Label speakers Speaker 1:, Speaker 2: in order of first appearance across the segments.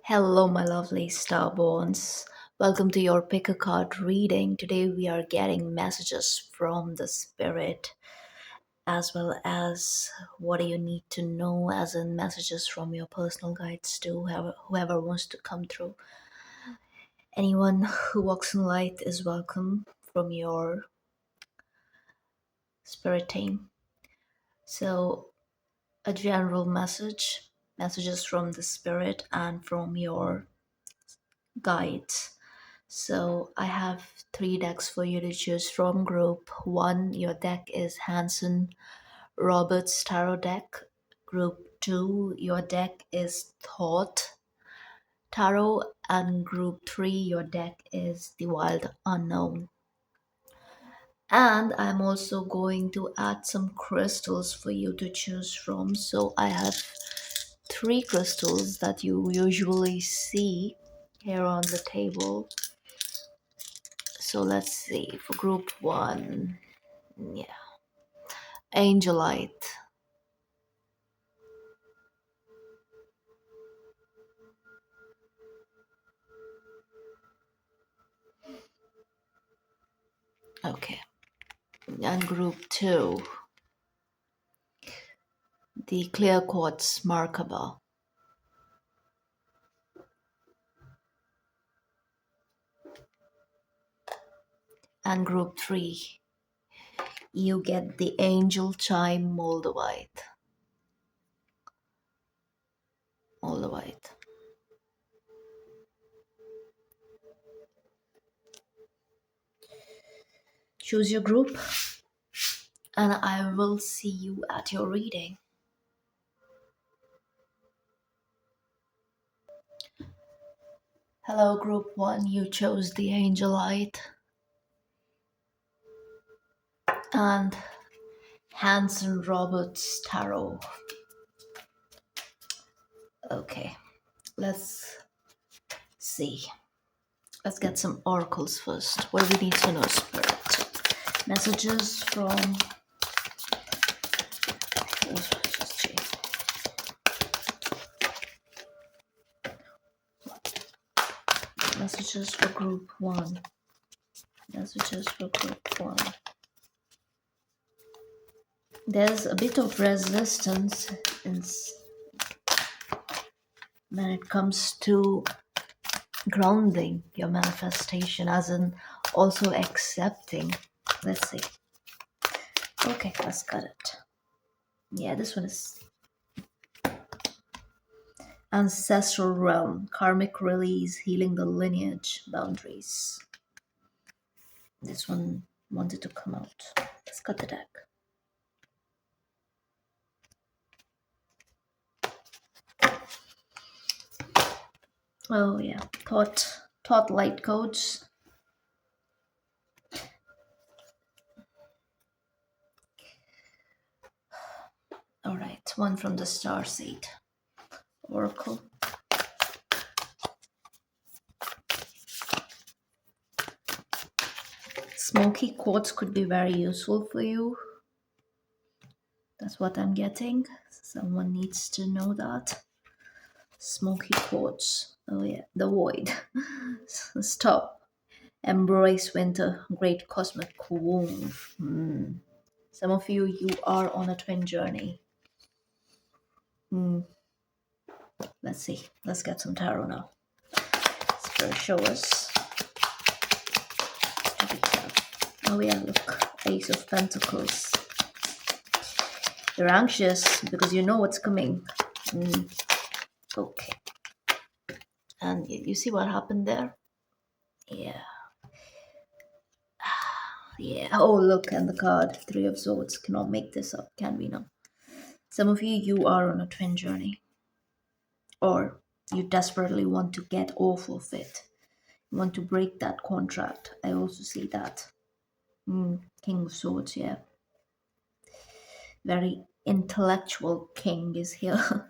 Speaker 1: Hello, my lovely starborns. Welcome to your pick a card reading. Today we are getting messages from the spirit as well as what do you need to know, as in messages from your personal guides too, whoever wants to come through. Anyone who walks in light is welcome from your spirit team. So, a general messages from the spirit and from your guides. So I have three decks for you to choose from. Group one, your deck is Hanson Roberts Tarot deck. Group two, your deck is Thought Tarot. And group three, your deck is The Wild Unknown. And I'm also going to add some crystals for you to choose from. So I have three crystals that you usually see here on the table. So let's see, for group one, yeah, Angelite. Okay. And group two, the Clear Quartz Markaba. And group three, you get the Angel Chime Moldavite. Moldavite. Choose your group, and I will see you at your reading. Hello, group one, you chose the Angelite. And Hanson Roberts Tarot. Okay, let's see. Let's get some oracles first. What do we need to know, Spirit? Messages from. Let's just check. Messages for group one. Messages for group one. There's a bit of resistance when it comes to grounding your manifestation, as in also accepting. Let's see. Okay, let's cut it. Yeah, this one is ancestral realm, karmic release, healing the lineage boundaries. This one wanted to come out. Let's cut the deck. Oh yeah, thought light codes. All right, one from the Starseed Oracle. Smoky quartz could be very useful for you. That's what I'm getting. Someone needs to know that. Smoky quartz. Oh yeah, the void. Stop. Embrace winter. Great cosmic womb. Some of you are on a twin journey. Let's see. Let's get some tarot now. Spirit, show us. Oh yeah, look. Ace of Pentacles. You're anxious because you know what's coming. Okay. And you see what happened there? Yeah. Yeah. Oh, look, and the card. Three of Swords. Cannot make this up, can we now? Some of you are on a twin journey. Or you desperately want to get off of it. You want to break that contract. I also see that. King of Swords, yeah. Very intellectual king is here.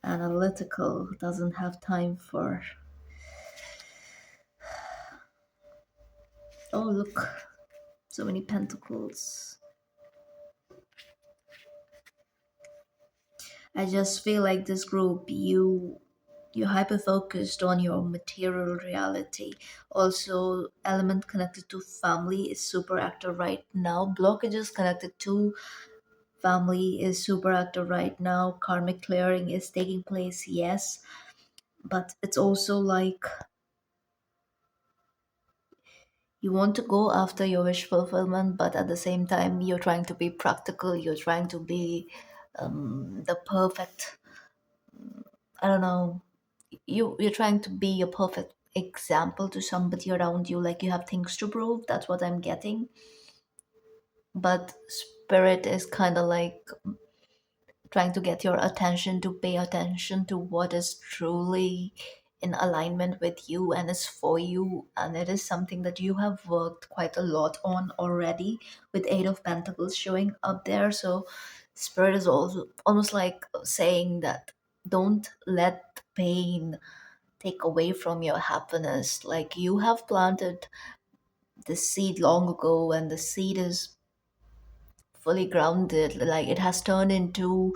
Speaker 1: Analytical, doesn't have time for. Oh, look. So many pentacles. I just feel like this group, you you're hyper focused on your material reality. Also, element connected to family is super active right now. Blockages connected to family is super active right now. Karmic clearing is taking place, yes, but it's also like you want to go after your wish fulfillment, but at the same time you're trying to be practical, you're trying to be the perfect, I don't know, you're trying to be a perfect example to somebody around you, like you have things to prove. That's what I'm getting. But spirit is kind of like trying to get your attention to pay attention to what is truly in alignment with you and is for you, and it is something that you have worked quite a lot on already, with eight of pentacles showing up there. So spirit is also almost like saying that don't let pain take away from your happiness. Like you have planted the seed long ago, and the seed is fully grounded. Like it has turned into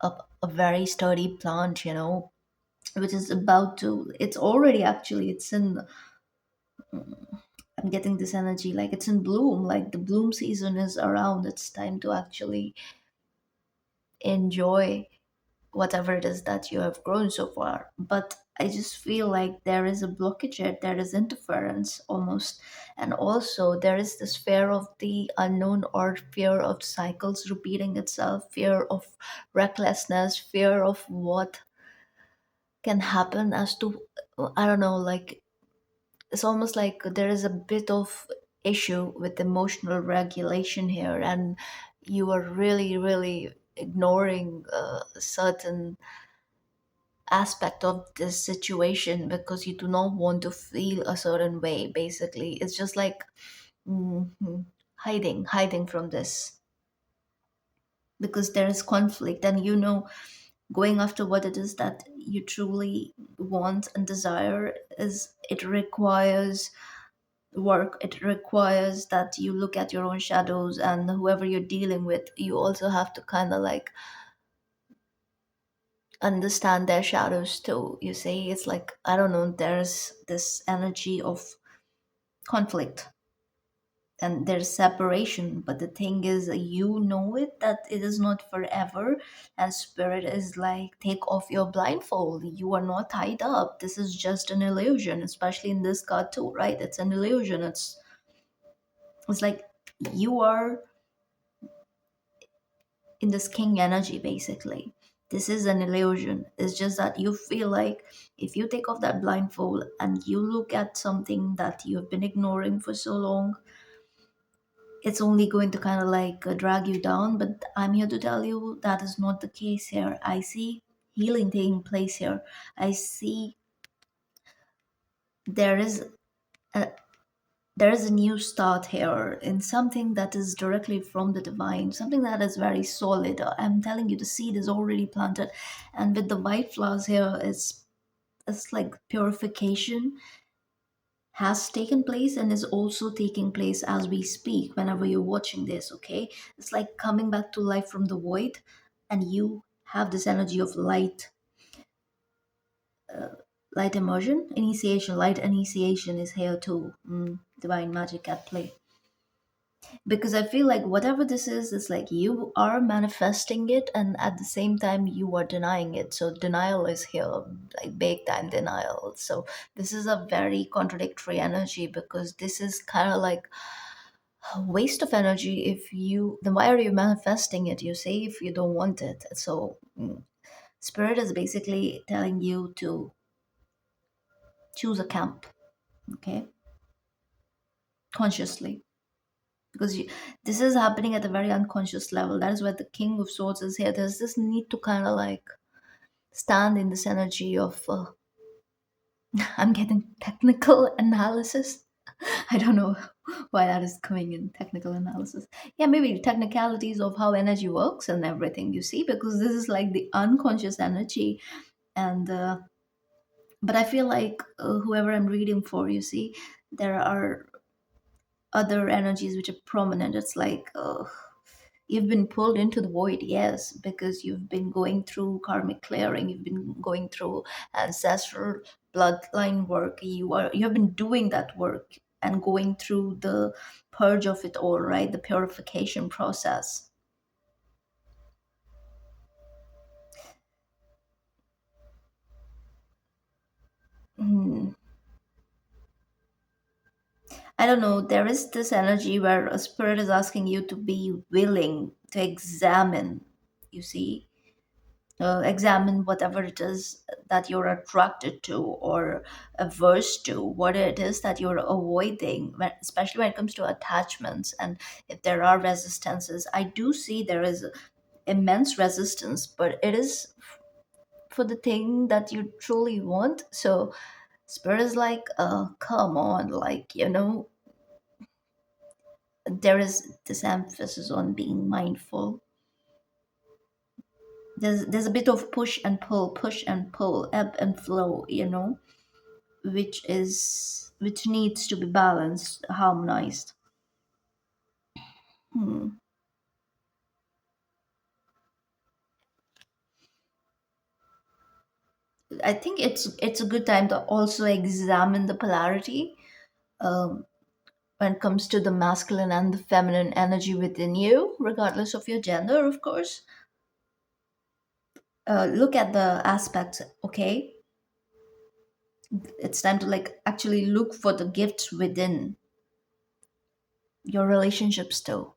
Speaker 1: a very sturdy plant, which is about to, it's already actually, it's in, I'm getting this energy like it's in bloom, like the bloom season is around. It's time to actually enjoy whatever it is that you have grown so far. But I just feel like there is a blockage here, there is interference almost. And also, there is this fear of the unknown, or fear of cycles repeating itself, fear of recklessness, fear of what can happen as to, I don't know, like it's almost like there is a bit of issue with emotional regulation here, and you are really, really ignoring certain aspect of this situation because you do not want to feel a certain way. Basically, it's just like hiding from this because there is conflict, and going after what it is that you truly want and desire is, it requires work. It requires that you look at your own shadows, and whoever you're dealing with, you also have to kind of like understand their shadows too. You see, it's like, I don't know, there's this energy of conflict and there's separation, but the thing is, you know it, that it is not forever. And spirit is like, take off your blindfold, you are not tied up, this is just an illusion, especially in this card too, right? It's an illusion. It's like you are in this king energy basically. This is an illusion. It's just that you feel like if you take off that blindfold and you look at something that you've been ignoring for so long, it's only going to kind of like drag you down. But I'm here to tell you that is not the case here. I see healing taking place here. I see there is a, there is a new start here in something that is directly from the divine, something that is very solid. I'm telling you, the seed is already planted, and with the white flowers here, it's like purification has taken place and is also taking place as we speak. Whenever you're watching this, okay, it's like coming back to life from the void, and you have this energy of light immersion, initiation. Light initiation is here too. Divine magic at play, because I feel like whatever this is, it's like you are manifesting it, and at the same time you are denying it. So denial is here, like big time denial. So this is a very contradictory energy, because this is kind of like a waste of energy. If you, then why are you manifesting it, you say, if you don't want it? So spirit is basically telling you to choose a camp, okay, consciously, because this is happening at a very unconscious level. That is why the king of swords is here. There's this need to kind of like stand in this energy of I'm getting technical analysis. I don't know why that is coming in, technical analysis. Yeah, maybe technicalities of how energy works and everything, you see, because this is like the unconscious energy. And but I feel like whoever I'm reading for, you see, there are other energies which are prominent. It's like You've been pulled into the void, yes, because you've been going through karmic clearing, you've been going through ancestral bloodline work. You have been doing that work and going through the purge of it all, right? The purification process. Hmm. I don't know, there is this energy where a spirit is asking you to be willing to examine, you see, examine whatever it is that you're attracted to or averse to, what it is that you're avoiding, especially when it comes to attachments. And if there are resistances, I do see there is immense resistance, but it is for the thing that you truly want. So spirit is like, come on, like, there is this emphasis on being mindful. There's a bit of push and pull, ebb and flow, which needs to be balanced, harmonized. Hmm. I think it's a good time to also examine the polarity, um, when it comes to the masculine and the feminine energy within you, regardless of your gender, of course. Look at the aspects, okay? It's time to like actually look for the gifts within your relationships too.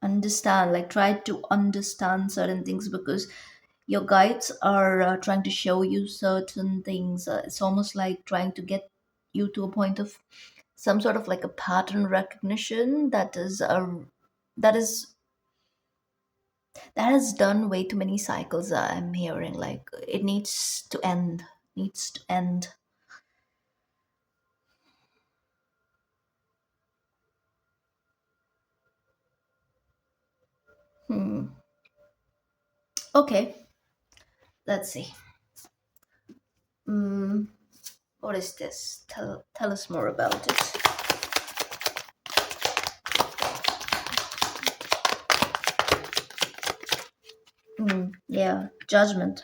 Speaker 1: Understand, like try to understand certain things, because your guides are trying to show you certain things. It's almost like trying to get you to a point of some sort of like a pattern recognition that is that has done way too many cycles. I'm hearing like it needs to end. Hmm. Okay, let's see. mm, what is this? Tell us more about it. Yeah, judgment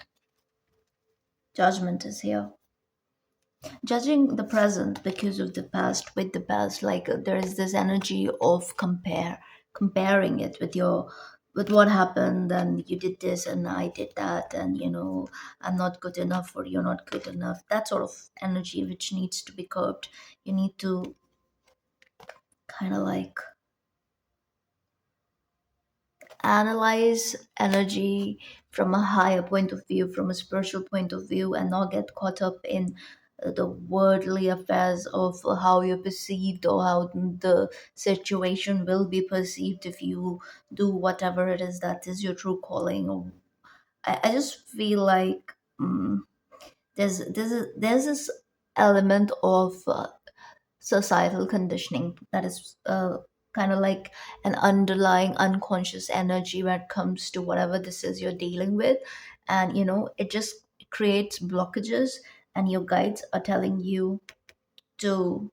Speaker 1: is here. Judging the present because of the past with the past, like there is this energy of comparing it with what happened, and you did this and I did that, and I'm not good enough or you're not good enough. That sort of energy which needs to be curbed. You need to kind of like analyze energy from a higher point of view, from a spiritual point of view, and not get caught up in the worldly affairs of how you're perceived or how the situation will be perceived if you do whatever it is that is your true calling. I just feel like there's this element of societal conditioning that is kind of like an underlying unconscious energy when it comes to whatever this is you're dealing with. And it just creates blockages, and your guides are telling you to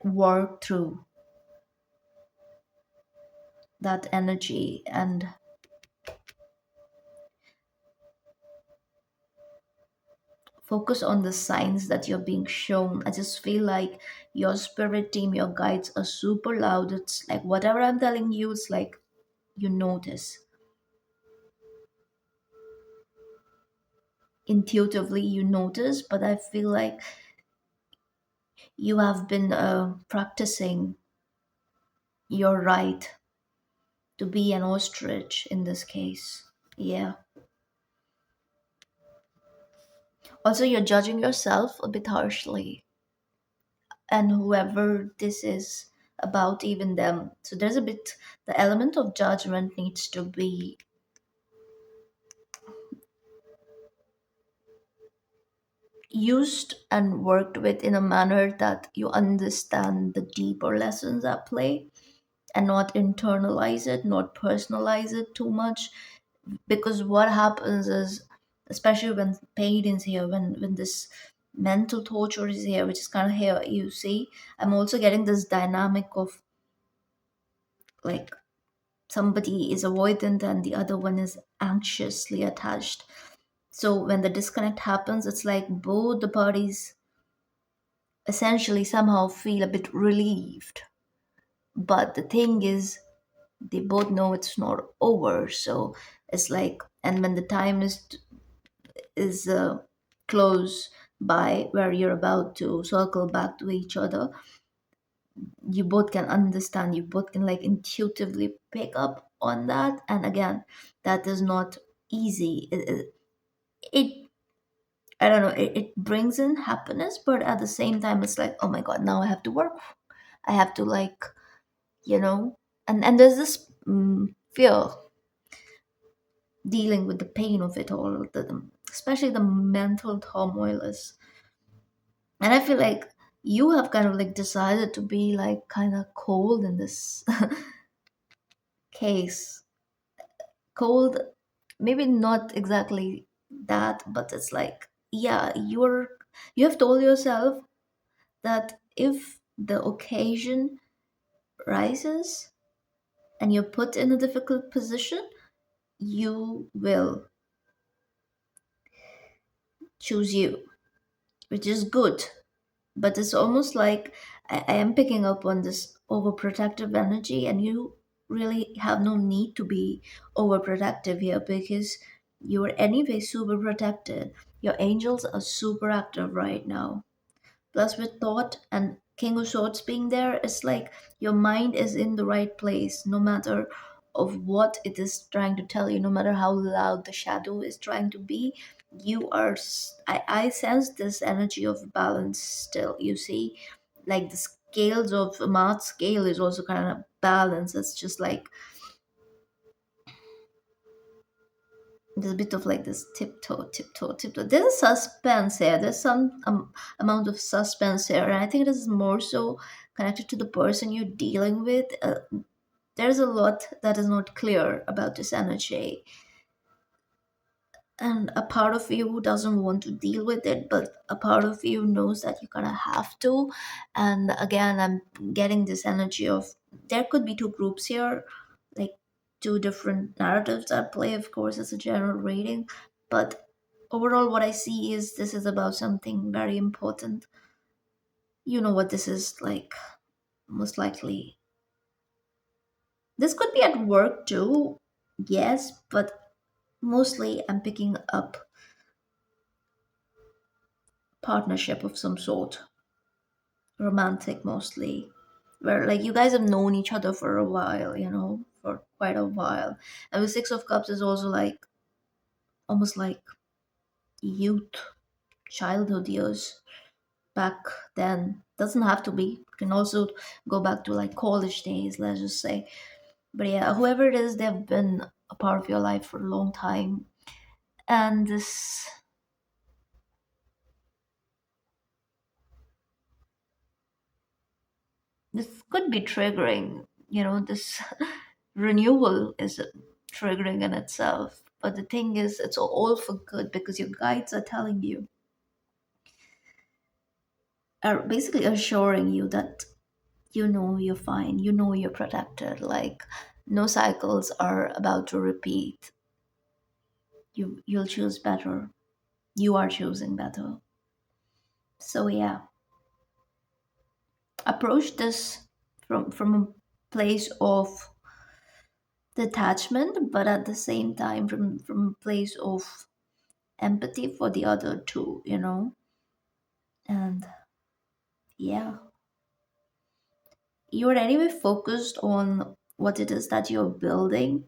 Speaker 1: work through that energy and focus on the signs that you're being shown. I just feel like your spirit team, your guides are super loud. It's like whatever I'm telling you, it's like you notice. Intuitively you notice, but I feel like you have been practicing your right to be an ostrich in this case. Yeah. Also, you're judging yourself a bit harshly, and whoever this is about, even them. So there's a bit, the element of judgment needs to be used and worked with in a manner that you understand the deeper lessons at play, and not internalize it, not personalize it too much. Because what happens is, especially when pain is here, when this mental torture is here, which is kind of here, you see, I'm also getting this dynamic of like somebody is avoidant and the other one is anxiously attached. So when the disconnect happens, it's like both the parties essentially somehow feel a bit relieved. But the thing is, they both know it's not over. So it's like, and when the time is close by where you're about to circle back to each other, you both can understand, you both can like intuitively pick up on that. And again, that is not easy. It I don't know, it brings in happiness, but at the same time it's like, oh my god, now I have to work, I have to like, you know, and there's this fear dealing with the pain of it all, especially the mental turmoil is. And I feel like you have kind of like decided to be like kind of cold in this case. Cold, maybe not exactly that, but it's like, yeah, you have told yourself that if the occasion rises and you're put in a difficult position, you will choose you, which is good. But it's almost like I am picking up on this overprotective energy, and you really have no need to be overprotective here because you're anyway super protected. Your angels are super active right now. Plus, with thought and King of Swords being there, it's like your mind is in the right place, no matter of what it is trying to tell you, no matter how loud the shadow is trying to be. I sense this energy of balance still. You see, like the scales of a math scale is also kind of balanced. It's just like there's a bit of like this tiptoe, tiptoe, tiptoe. There's a suspense here. There's some amount of suspense here, and I think this is more so connected to the person you're dealing with. There's a lot that is not clear about this energy, and a part of you doesn't want to deal with it, but a part of you knows that you kind of have to. And again, I'm getting this energy of there could be two groups here, like two different narratives at play. Of course, it's a general reading, but overall what I see is this is about something very important. You know what this is like, most likely this could be at work too, yes, but mostly I'm picking up partnership of some sort, romantic mostly, where like you guys have known each other for a while, you know, for quite a while. And the Six of Cups is also like almost like youth, childhood years back then. Doesn't have to be. Can also go back to like college days, let's just say. But yeah, whoever it is, they've been a part of your life for a long time. And this could be triggering, you know, this renewal is triggering in itself. But the thing is, it's all for good because your guides are telling you, are basically assuring you that you know you're fine, you know you're protected. Like no cycles are about to repeat. You'll choose better. You are choosing better. So yeah, approach this from a place of detachment, but at the same time from a place of empathy for the other too, you know. And yeah, you're anyway focused on what it is that you're building,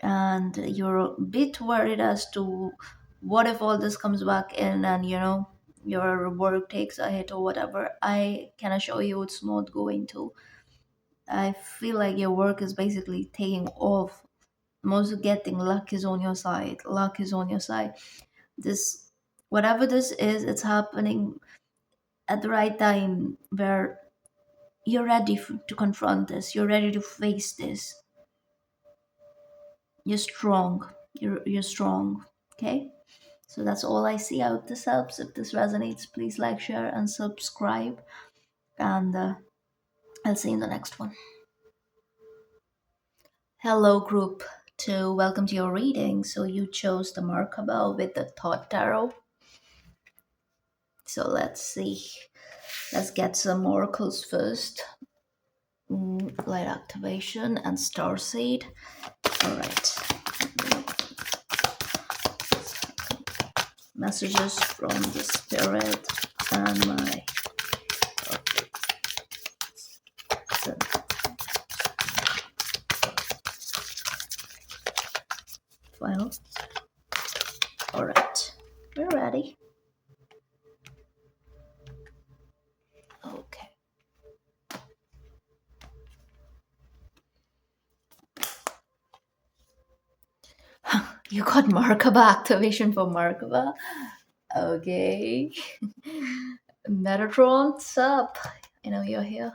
Speaker 1: and you're a bit worried as to what if all this comes back in and you know your work takes a hit or whatever. I can assure you it's not going to. I feel like your work is basically taking off. Most getting luck is on your side. Luck is on your side. This, whatever this is, it's happening at the right time where you're ready to confront this. You're ready to face this. You're strong. You're strong. Okay. So that's all I see. I hope this helps. If this resonates, please like, share, and subscribe. And I'll see you in the next one. Hello, group 2. Welcome to your reading. So, you chose the Merkaba with the Thought Tarot. So, let's see. Let's get some oracles first. Light activation and Starseed. Alright. Messages from the Spirit and my. So, well, alright. We're ready. Okay. You got Merkaba activation for Merkaba? Okay. Metatron, what's up? I know you're here.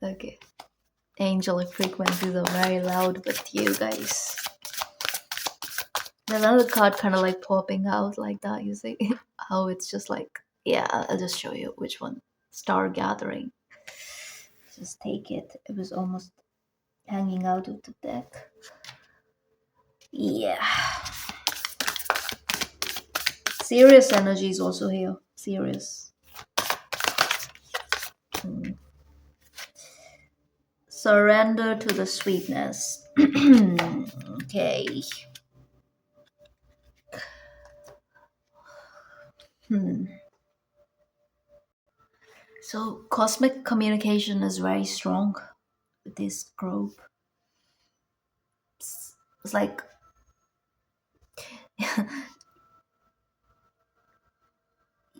Speaker 1: Okay. Angelic frequencies are very loud with you guys. There's another card kind of like popping out like that, you see? How it's just like, yeah, I'll just show you which one. Star Gathering. Just take it. It was almost hanging out of the deck. Yeah. Serious energy is also here. Serious. Surrender to the sweetness. Okay. So cosmic communication is very strong with this group. It's like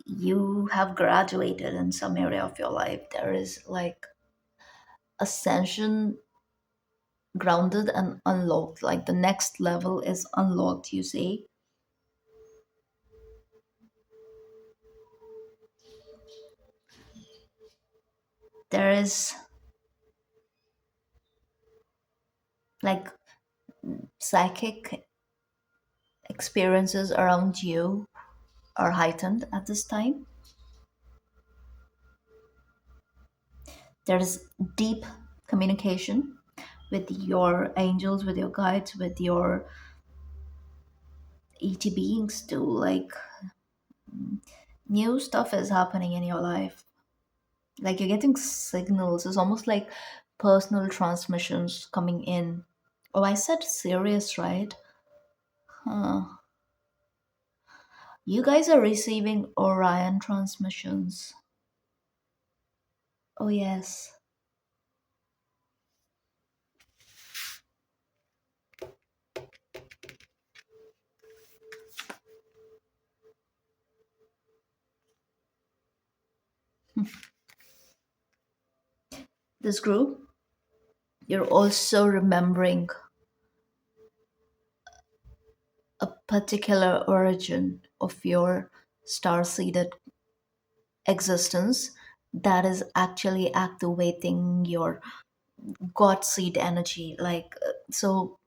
Speaker 1: you have graduated in some area of your life. There is like ascension grounded and unlocked. Like the next level is unlocked, you see. There is like psychic experiences around you are heightened at this time. There is deep communication with your angels, with your guides, with your ET beings too. Like new stuff is happening in your life. Like you're getting signals. It's almost like personal transmissions coming in. Oh, I said serious, right? Huh. You guys are receiving Orion transmissions. Oh, yes. This group, you're also remembering a particular origin of your star-seeded existence that is actually activating your God seed energy. Like, so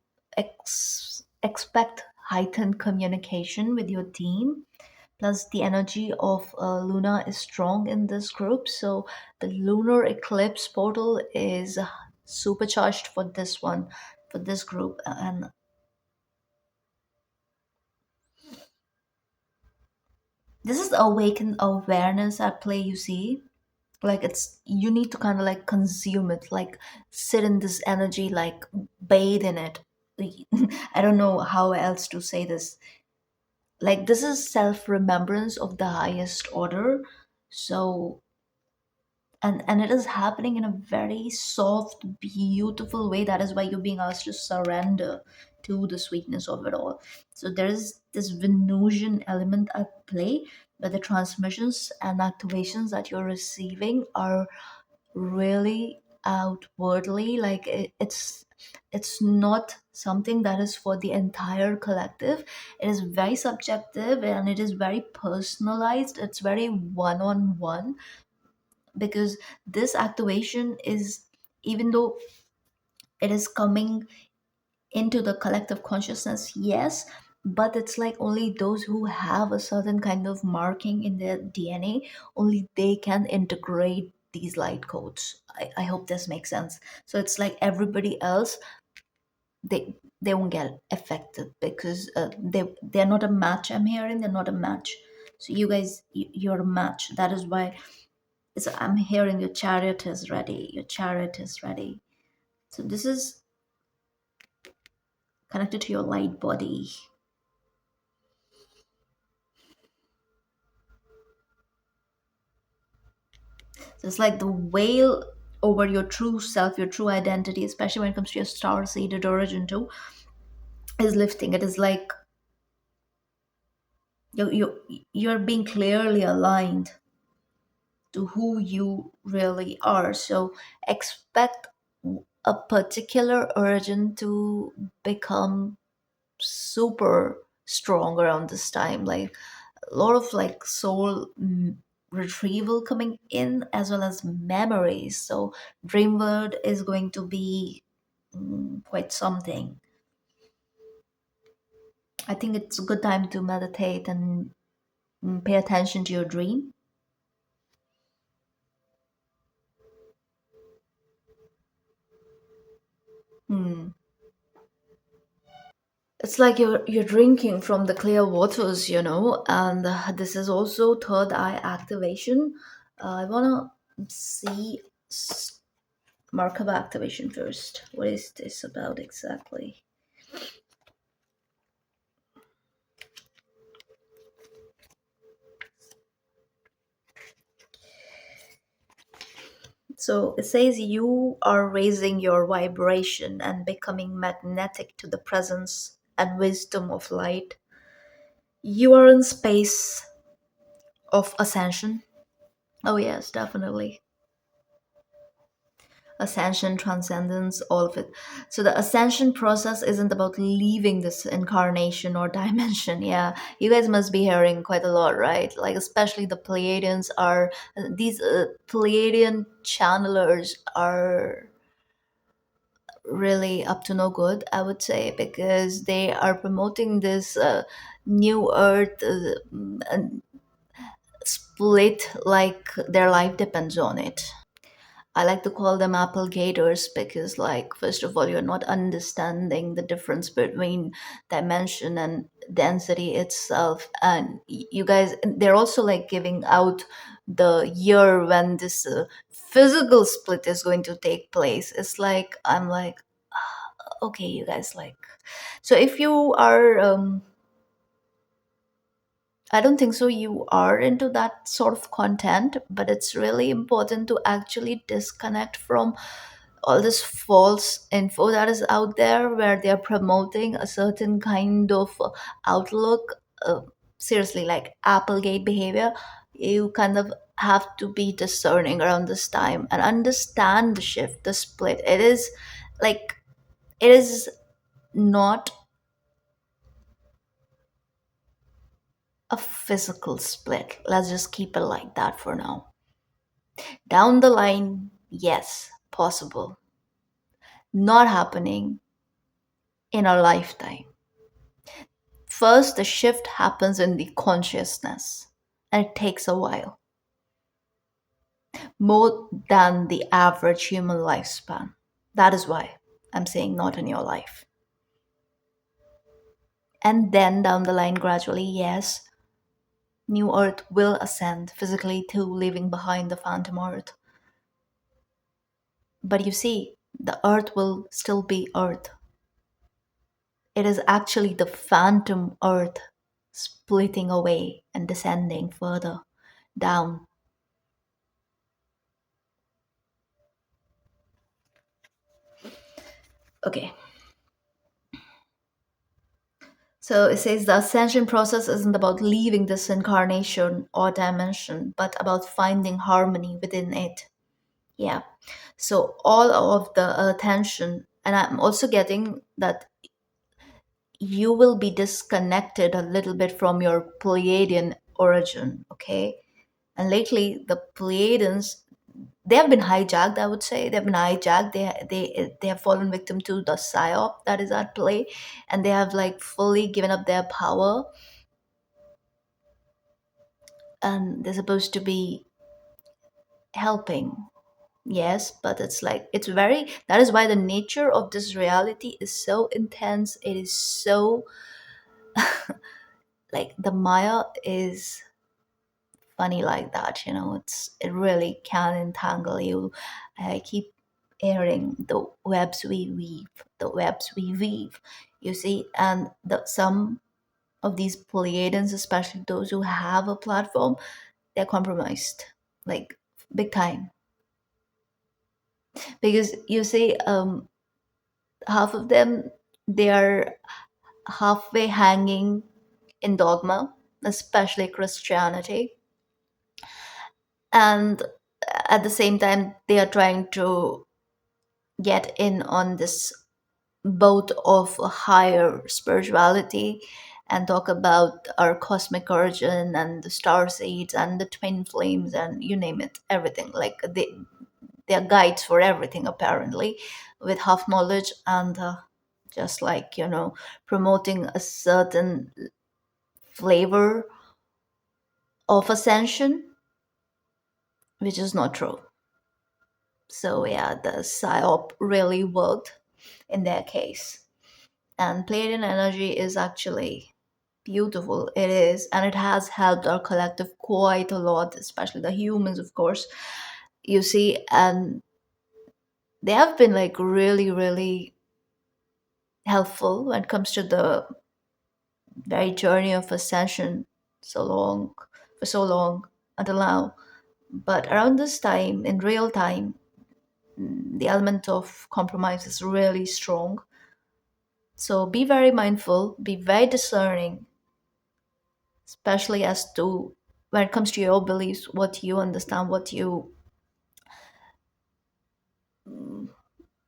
Speaker 1: expect heightened communication with your team. Plus, the energy of Luna is strong in this group. So, the lunar eclipse portal is supercharged for this one, for this group. And this is awakened awareness at play, you see. Like it's you need to kind of like consume it, like sit in this energy, like bathe in it. I don't know how else to say this. Like this is self remembrance of the highest order. So and it is happening in a very soft beautiful way. That is why you're being asked to surrender to the sweetness of it all. So there is this Venusian element at play, but the transmissions and activations that you're receiving are really outwardly like it's not something that is for the entire collective. It is very subjective and it is very personalized. It's very one-on-one, because this activation is, even though it is coming into the collective consciousness, yes, but it's like only those who have a certain kind of marking in their DNA, only they can integrate these light codes. I hope this makes sense. So it's like everybody else, they won't get affected because they're not a match. I'm hearing they're not a match. So you guys, you're a match. That is why I'm hearing your chariot is ready. Your chariot is ready. So this is connected to your light body. So it's like the veil over your true self, your true identity, especially when it comes to your star seeded origin too, is lifting. It is like you're being clearly aligned to who you really are. So expect a particular origin to become super strong around this time. Like a lot of like soul retrieval coming in as well as memories. So dream world is going to be quite something. I think it's a good time to meditate and pay attention to your dream. Hmm. It's like you're drinking from the clear waters, and this is also third eye activation. I wanna see Markov activation first. What is this about exactly? So it says you are raising your vibration and becoming magnetic to the presence and wisdom of light. You are in space of ascension. Oh yes, definitely. Ascension, transcendence, all of it. So the ascension process isn't about leaving this incarnation or dimension. Yeah, you guys must be hearing quite a lot, right? Like especially the Pleiadians are these Pleiadian channelers are really up to no good, I would say, because they are promoting this new earth split like their life depends on it. I like to call them apple gators because, like, first of all, you're not understanding the difference between dimension and density itself. And you guys, they're also like giving out the year when this physical split is going to take place. It's like, I'm like, okay, you guys, like, so if you are, I don't think so. You are into that sort of content, but it's really important to actually disconnect from all this false info that is out there where they're promoting a certain kind of outlook. Seriously, like Applegate behavior. You kind of have to be discerning around this time and understand the shift, the split. It is like, it is not a physical split. Let's just keep it like that for now. Down the line, yes, possible. Not happening in a lifetime. First, the shift happens in the consciousness, and it takes a while, more than the average human lifespan. That is why I'm saying not in your life. And then down the line, gradually, yes, New Earth will ascend physically to leaving behind the phantom Earth. But you see, the Earth will still be Earth. It is actually the phantom Earth splitting away and descending further down. Okay, so it says the ascension process isn't about leaving this incarnation or dimension, but about finding harmony within it. Yeah. So all of the attention, and I'm also getting that you will be disconnected a little bit from your Pleiadian origin, okay? And lately, the Pleiadians, they have been hijacked, I would say. They've been hijacked. They have fallen victim to the psyop that is at play, and they have like fully given up their power. And they're supposed to be helping. Yes, but it's like it's very, that is why the nature of this reality is so intense. It is so, like, the Maya is funny like that, it really can entangle you. I keep airing the webs we weave, the webs we weave, you see. And some of these Pleiadians, especially those who have a platform, they're compromised, like, big time. Because you see, half of them, they are halfway hanging in dogma, especially Christianity, and at the same time they are trying to get in on this boat of a higher spirituality and talk about our cosmic origin and the star seeds and the twin flames and you name it, everything. Like, they're guides for everything apparently, with half knowledge, and just like, promoting a certain flavor of ascension, which is not true. So yeah, the psyop really worked in their case. And Pleiadian energy is actually beautiful. It is, and it has helped our collective quite a lot, especially the humans, of course. You see, and they have been like really, really helpful when it comes to the very journey of ascension, so long, for so long until now. But around this time, in real time, the element of compromise is really strong. So be very mindful, be very discerning, especially as to when it comes to your beliefs, what you understand, what you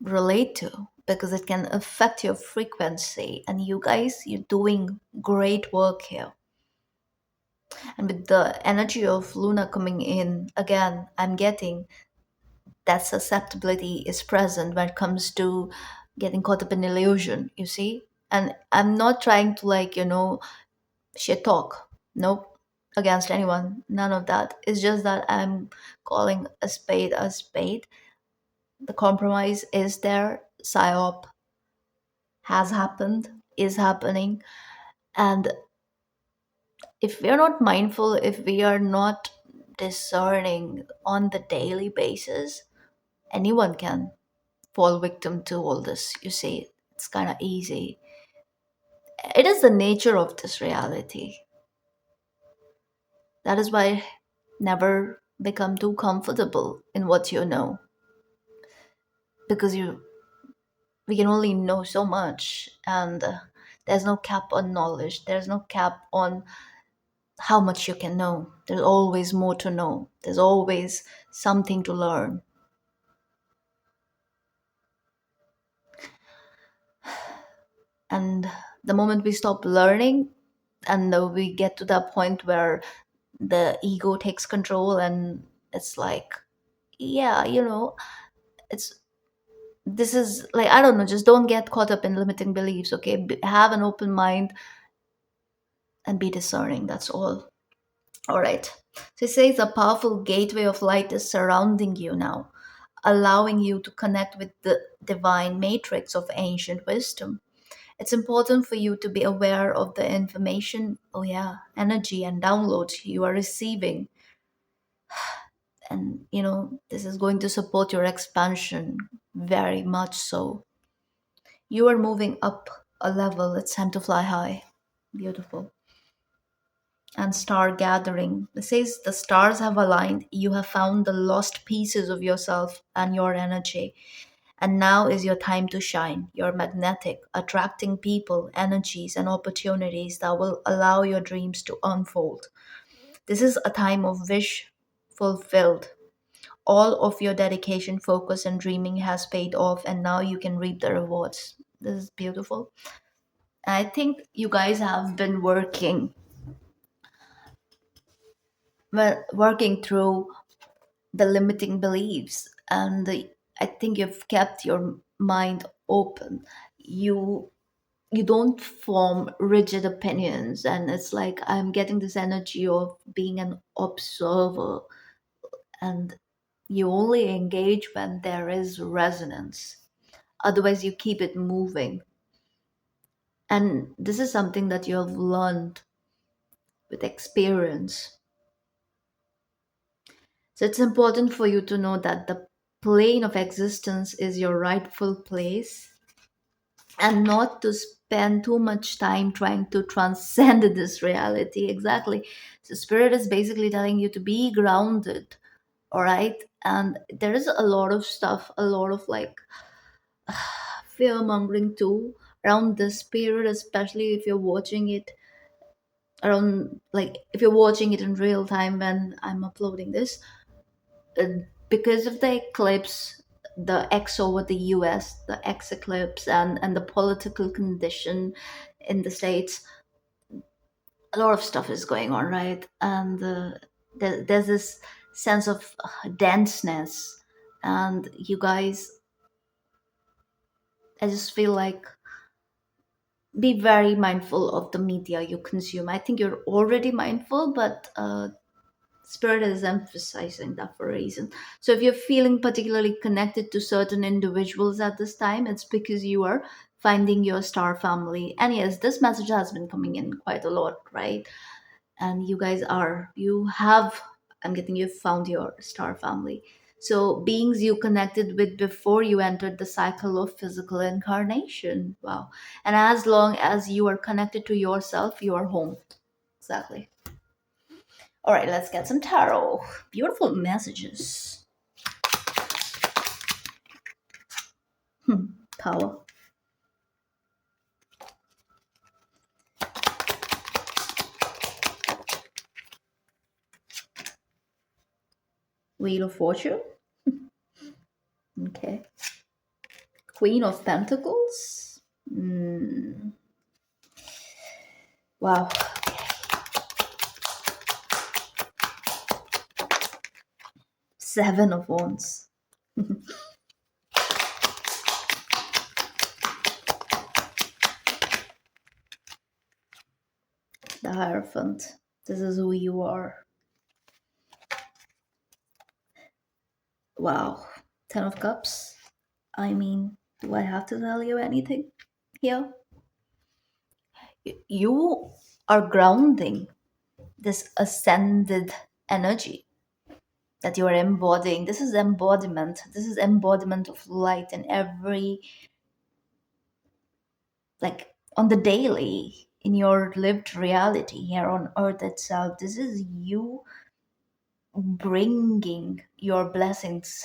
Speaker 1: relate to, because it can affect your frequency. And you guys, you're doing great work here. And with the energy of Luna coming in, again, I'm getting that susceptibility is present when it comes to getting caught up in illusion, you see? And I'm not trying to, like, shit talk. Nope. Against anyone. None of that. It's just that I'm calling a spade a spade. The compromise is there. PSYOP has happened, is happening. And if we're not mindful, if we are not discerning on the daily basis, anyone can fall victim to all this. You see, it's kind of easy. It is the nature of this reality. That is why never become too comfortable in what you know, because we can only know so much, and there's no cap on knowledge. There's no cap on how much you can know. There's always more to know. There's always something to learn. And the moment we stop learning, and we get to that point where the ego takes control, and it's like, yeah, it's this is like, I don't know, just don't get caught up in limiting beliefs, okay? Have an open mind and be discerning. That's all right. So it says a powerful gateway of light is surrounding you now, allowing you to connect with the divine matrix of ancient wisdom. It's important for you to be aware of the information, oh yeah, energy and downloads you are receiving. And this is going to support your expansion very much so. You are moving up a level. It's time to fly high. Beautiful. And star gathering. It says the stars have aligned. You have found the lost pieces of yourself and your energy. And now is your time to shine. You're magnetic, attracting people, energies, and opportunities that will allow your dreams to unfold. This is a time of wish fulfilled. All of your dedication, focus, and dreaming has paid off, and now you can reap the rewards. This is beautiful. I think you guys have been working through the limiting beliefs, and I think you've kept your mind open. You don't form rigid opinions, and it's like I'm getting this energy of being an observer, and You only engage when there is resonance. Otherwise, you keep it moving. And this is something that you have learned with experience. So it's important for you to know that the plane of existence is your rightful place, and not to spend too much time trying to transcend this reality. Exactly. So spirit is basically telling you to be grounded, all right? And there is a lot of stuff, a lot of like fear mongering too around this period, especially if you're watching it around, like if you're watching it in real time when I'm uploading this, uh, because of the eclipse, the X over the US, the X eclipse, and the political condition in the States. A lot of stuff is going on, right? And there's this sense of denseness. And you guys, I just feel like, be very mindful of the media you consume. I think you're already mindful, but Spirit is emphasizing that for a reason. So if you're feeling particularly connected to certain individuals at this time, it's because you are finding your star family. And yes, this message has been coming in quite a lot, right? And you have, I'm getting, you found your star family. So beings you connected with before you entered the cycle of physical incarnation. Wow. And as long as you are connected to yourself, you are home. Exactly. All right, let's get some tarot. Beautiful messages. Power. Wheel of Fortune. Okay. Queen of Pentacles. Mm, wow. Seven of Wands. The Hierophant. This is who you are. Wow. Ten of Cups. I mean, do I have to tell you anything here? You are grounding this ascended energy that you are embodying. This is embodiment. This is embodiment of light in every, like on the daily, in your lived reality here on earth itself. This is you bringing your blessings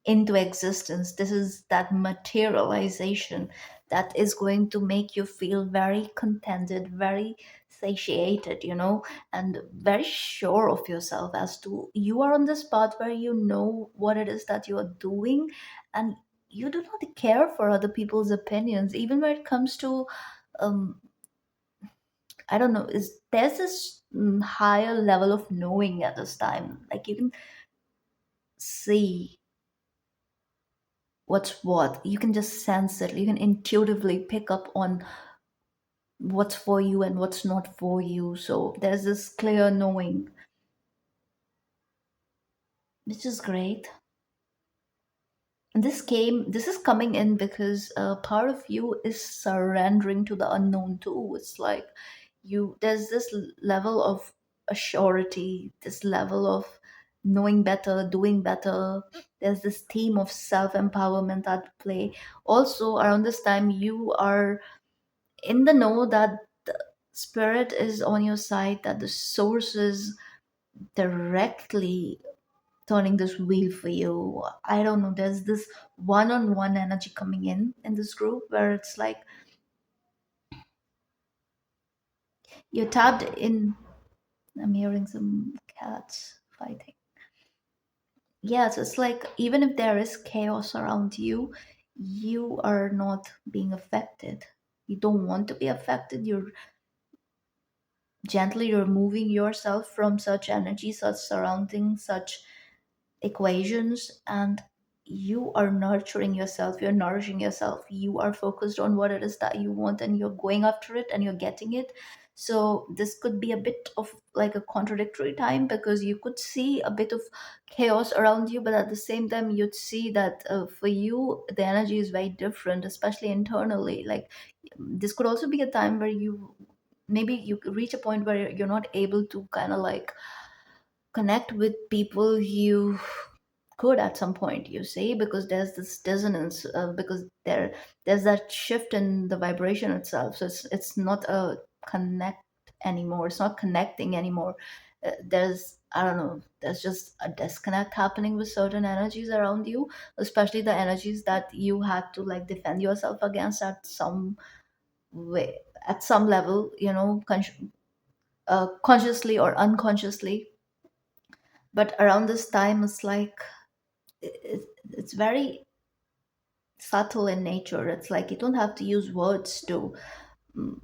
Speaker 1: into existence. This is that materialization that is going to make you feel very contented, very satiated, and very sure of yourself, as to you are on this path where you know what it is that you are doing, and you do not care for other people's opinions, even when it comes to, um I don't know, is there's this higher level of knowing at this time. Like you can see what's what. You can just sense it. You can intuitively pick up on what's for you and what's not for you. So there's this clear knowing, which is great. And this is coming in because part of you is surrendering to the unknown too. It's like there's this level of assurity, this level of knowing better, doing better. There's this theme of self empowerment at play. Also, around this time, you are in the know that the spirit is on your side, that the source is directly turning this wheel for you. I don't know, there's this one-on-one energy coming in this group where it's like you're tapped in. I'm hearing some cats fighting. Yeah, so it's like even if there is chaos around you, you are not being affected. You don't want to be affected. You're gently removing yourself from such energy, such surroundings, such equations, and you are nurturing yourself, you're nourishing yourself, you are focused on what it is that you want, and you're going after it and you're getting it. So this could be a bit of like a contradictory time, because you could see a bit of chaos around you, but at the same time you'd see that for you the energy is very different, especially internally. Like this could also be a time where you, maybe you could reach a point where you're not able to kind of like connect with people you could at some point, you see, because there's this dissonance, because there's that shift in the vibration itself. So it's not a connect anymore, it's not connecting anymore. There's, I don't know, there's just a disconnect happening with certain energies around you, especially the energies that you had to like defend yourself against at some way, at some level, consciously or unconsciously. But around this time it's like it's very subtle in nature. It's like you don't have to use words to mm,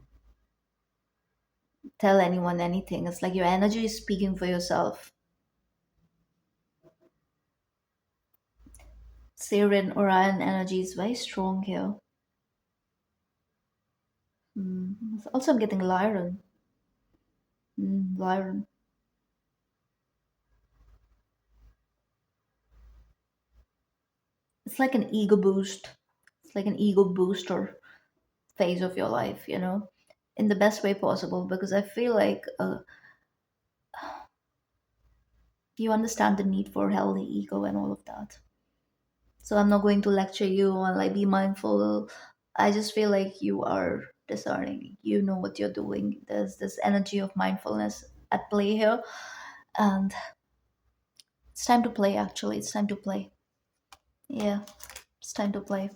Speaker 1: tell anyone anything. It's like your energy is speaking for yourself. Syrian Orion energy is very strong here. Also, I'm getting Lyran. Lyran. It's like an ego boost. It's like an ego booster phase of your life, in the best way possible. Because I feel like you understand the need for healthy ego and all of that. So I'm not going to lecture you on like be mindful. I just feel like you are discerning. You know what you're doing. There's this energy of mindfulness at play here. And it's time to play, actually. It's time to play. Yeah, it's time to play.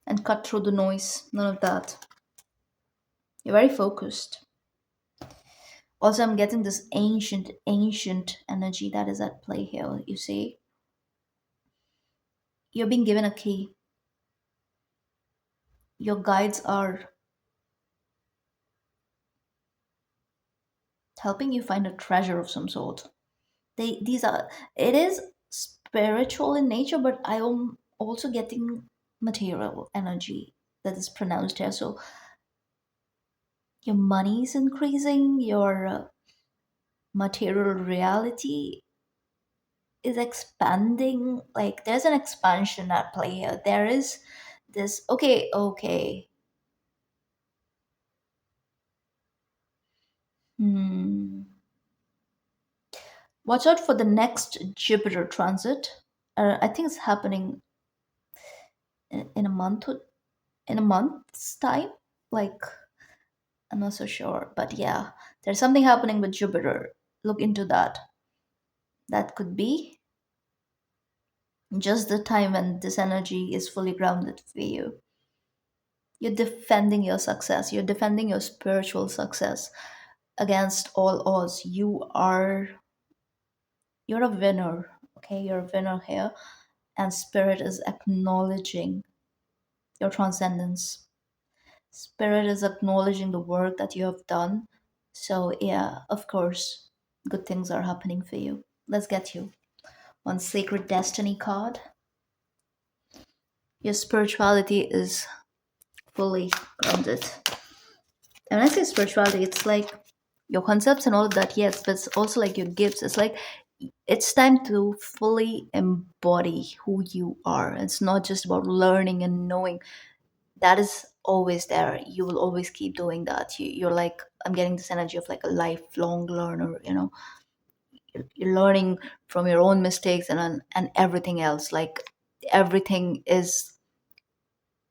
Speaker 1: And cut through the noise. None of that. You're very focused. Also, I'm getting this ancient energy that is at play here. You see, you're being given a key. Your guides are helping you find a treasure of some sort. These are, it is spiritual in nature, but I am also getting material energy that is pronounced here. So your money is increasing, your material reality is expanding. Like there's an expansion at play here. There is this, okay. hmm Watch out for the next Jupiter transit. I think it's happening in a month, in a month's time. Like, I'm not so sure, but yeah, there's something happening with Jupiter. Look into that. That could be just the time when this energy is fully grounded for you. You're defending your success, you're defending your spiritual success against all odds. You're a winner, okay? You're a winner here, and spirit is acknowledging your transcendence. Spirit is acknowledging the work that you have done. So, yeah, of course, good things are happening for you. Let's get you one Sacred Destiny card. Your spirituality is fully grounded. And when I say spirituality, it's like your concepts and all of that, yes, but it's also like your gifts. It's like it's time to fully embody who you are. It's not just about learning and knowing. That is always there. You will always keep doing that. You're like, I'm getting this energy of like a lifelong learner. You're learning from your own mistakes and everything else. Like everything is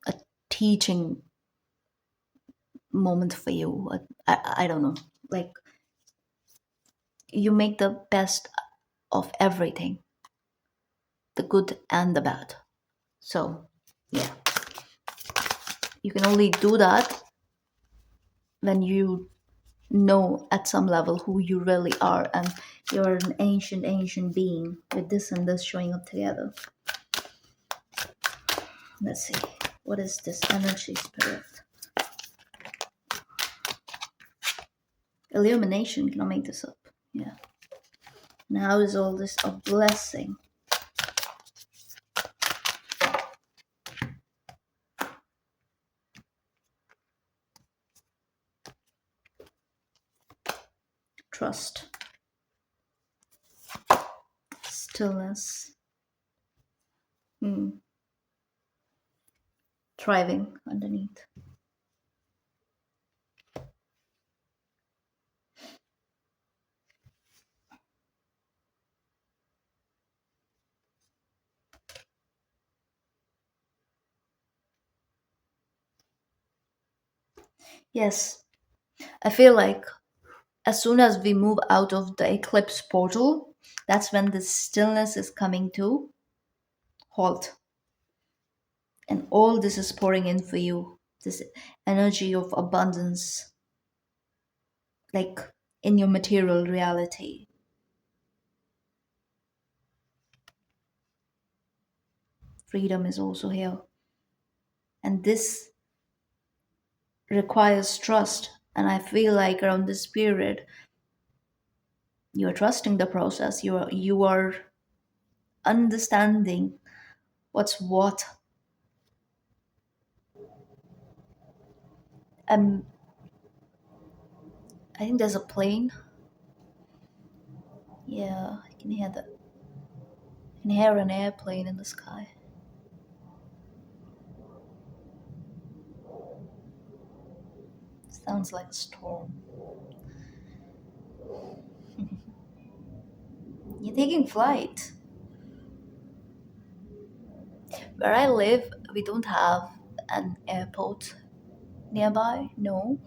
Speaker 1: a teaching moment for you. I don't know. Like you make the best of everything, the good and the bad. So yeah, you can only do that when you know at some level who you really are, and you're an ancient being with this and this showing up together. Let's see, what is this energy spirit? Illumination, can I make this up? Yeah. Now is all this a blessing? trust, stillness, hmm, thriving underneath. Yes, I feel like as soon as we move out of the eclipse portal, that's when the stillness is coming to halt. And all this is pouring in for you. This energy of abundance, like in your material reality. Freedom is also here. And this requires trust. And I feel like around this period, you are trusting the process. You are understanding what's what. Um, I think there's a plane. Yeah, I can hear that. I can hear an airplane in the sky. Sounds like a storm. You're taking flight. Where I live, we don't have an airport nearby. No,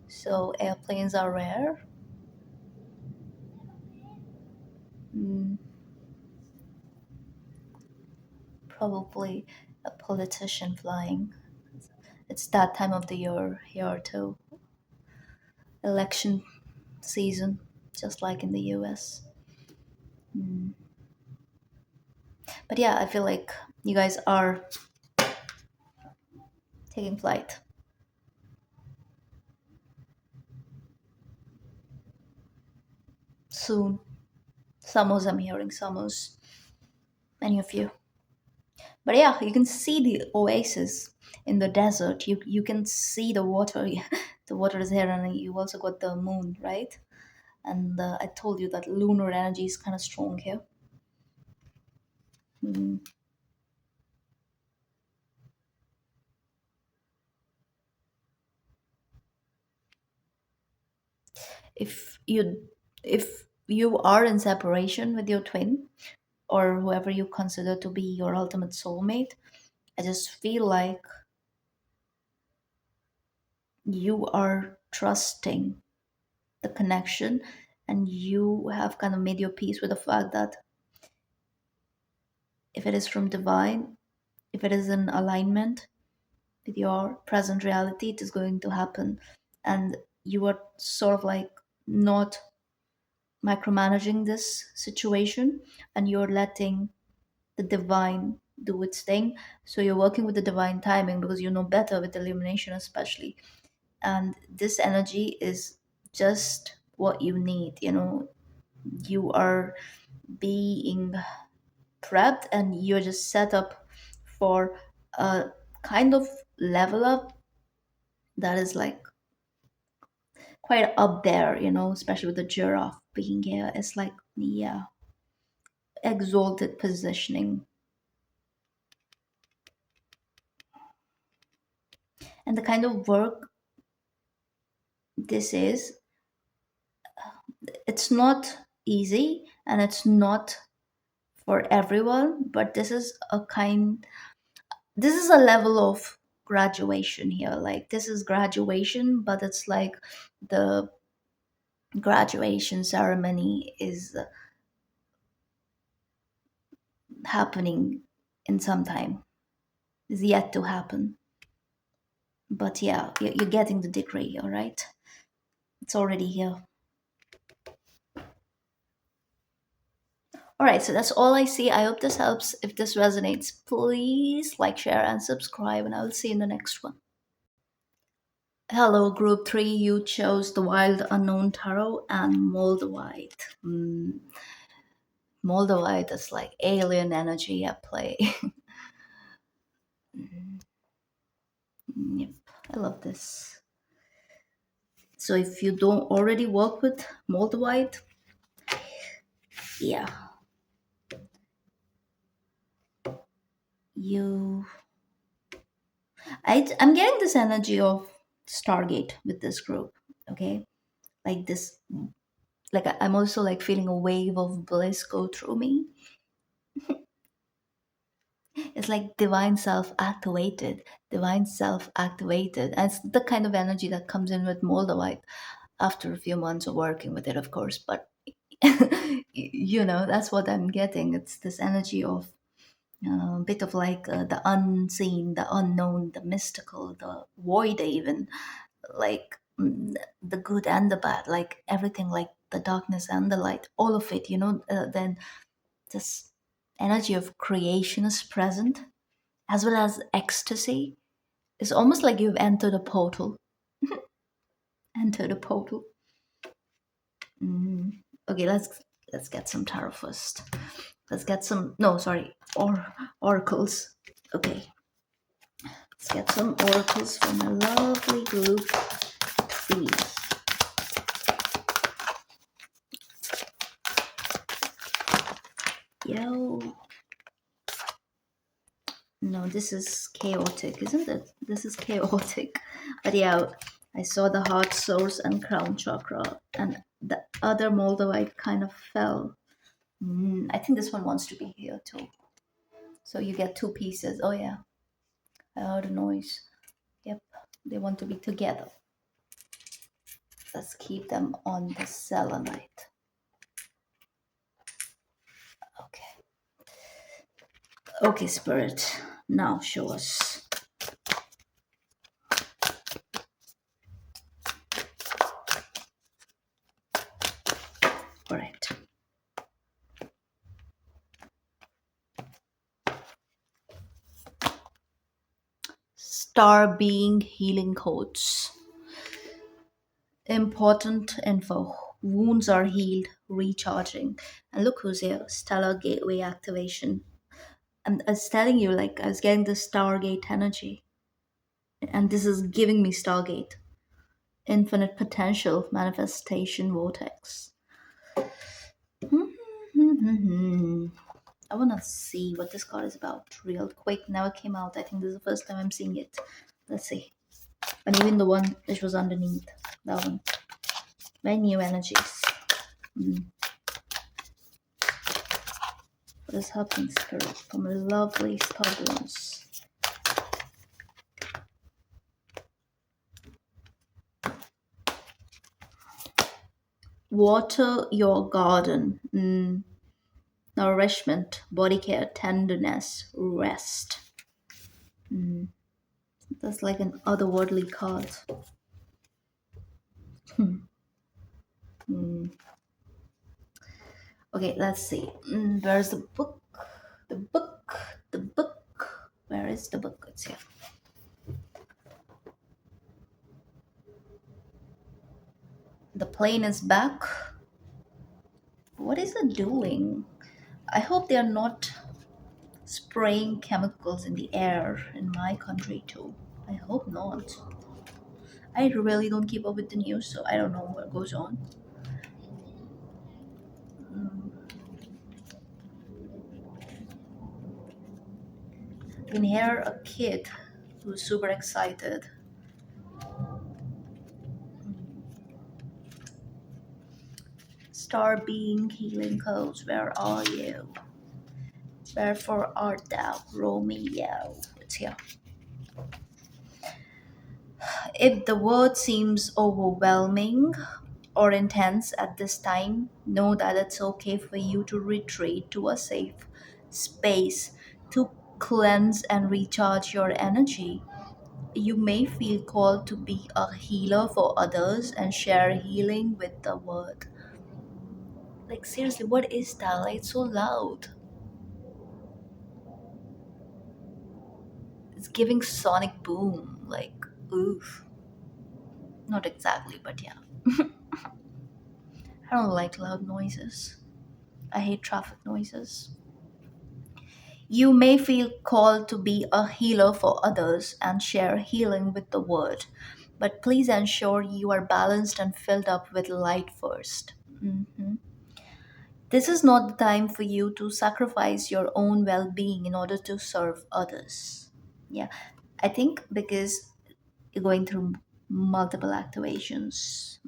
Speaker 1: so airplanes are rare. Mm, probably a politician flying. It's that time of the year here too. Election season, just like in the US. Mm. But yeah, I feel like you guys are taking flight soon. Summers, I'm hearing summers. Many of you. But yeah, you can see the oasis in the desert. You can see the water. The water is here, and you also got the moon, right? And I told you that lunar energy is kind of strong here. Mm. If you are in separation with your twin or whoever you consider to be your ultimate soulmate, I just feel like you are trusting the connection, and you have kind of made your peace with the fact that if it is from divine, if it is in alignment with your present reality, it is going to happen. And you are sort of like not micromanaging this situation, and you're letting the divine do its thing. So you're working with the divine timing because you know better with illumination, especially. And this energy is just what you need. You are being prepped, and you're just set up for a kind of level up that is like quite up there, especially with the giraffe being here. It's like, yeah, exalted positioning. And the kind of work this is, it's not easy and it's not for everyone, but this is a level of graduation here. Like, this is graduation, but it's like the graduation ceremony is happening in some time, is yet to happen. But yeah, you're getting the degree, all right? It's already here. All right, so that's all I see. I hope this helps. If this resonates, please like, share, and subscribe, and I will see you in the next one. Hello, group 3. You chose the Wild Unknown Tarot and Moldavite. Moldavite is like alien energy at play. Yep, I love this. So if you don't already work with Moldavite, yeah, you. I'm getting this energy of Stargate with this group. Okay, like this, like I'm also like feeling a wave of bliss go through me. It's like divine self activated, and it's the kind of energy that comes in with Moldavite after a few months of working with it, of course. But that's what I'm getting. It's this energy of a bit of like the unseen, the unknown, the mystical, the void, even like the good and the bad, like everything, like the darkness and the light, all of it. Then this energy of creation is present, as well as ecstasy. It's almost like you've entered a portal. Entered a portal. Okay, let's get some tarot first. Let's get some. No, sorry, oracles. Okay, let's get some oracles from a lovely group, please. Yo, no, this is chaotic, isn't it? This is chaotic. But yeah, I saw the heart source and crown chakra, and the other Moldavite kind of fell. I think this one wants to be here too. So you get two pieces. Oh yeah, I heard a noise. Yep, they want to be together. Let's keep them on the selenite. Okay. Okay, Spirit. Now show us. Correct. Star being healing codes. Important info. Wounds are healed, recharging. And look who's here. Stellar gateway activation. And I was telling you, like, I was getting the Stargate energy. And this is giving me Stargate. Infinite potential manifestation vortex. I want to see what this card is about real quick. Never came out. I think this is the first time I'm seeing it. Let's see. And even the one which was underneath. That one. Very new energies. What is happening, Spirit? From a lovely stubbornness. Water your garden. Nourishment, body care, tenderness, rest. That's like an otherworldly card. Okay, let's see. Where's the book? The book. The book. Where is the book? It's here. The plane is back. What is it doing? I hope they are not spraying chemicals in the air in my country too. I hope not. I really don't keep up with the news, so I don't know what goes on. I can hear a kid who's super excited. Star being healing codes, where are you? Wherefore art thou, Romeo? It's here. If the word seems overwhelming or intense at this time, know that it's okay for you to retreat to a safe space to cleanse and recharge your energy. You may feel called to be a healer for others and share healing with the world. Like, seriously, what is that? Like, it's so loud. It's giving sonic boom. Like, oof. Not exactly, but yeah. I don't like loud noises. I hate traffic noises. You may feel called to be a healer for others and share healing with the world. but please ensure you are balanced and filled up with light first. Mhm. This is not the time for you to sacrifice your own well being in order to serve others. Yeah, I think because you're going through multiple activations,